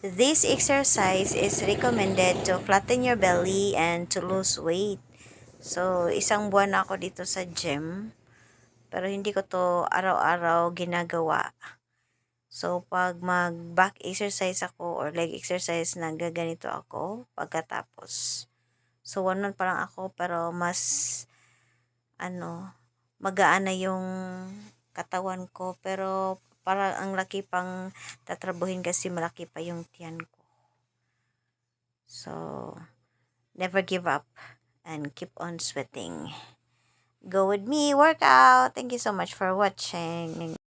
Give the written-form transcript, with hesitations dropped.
This exercise is recommended to flatten your belly and to lose weight. So, isang buwan na ako dito sa gym, pero hindi ko to araw-araw ginagawa. So, pag mag-back exercise ako or leg exercise, nagaganito ako pagkatapos. So, 1 month pa lang ako, pero mas, magaan na yung katawan ko. Pero, parang ang laki pang tatrabuhin kasi malaki pa yung tiyan ko. So, never give up and keep on sweating. Go with me, workout. Thank you so much for watching.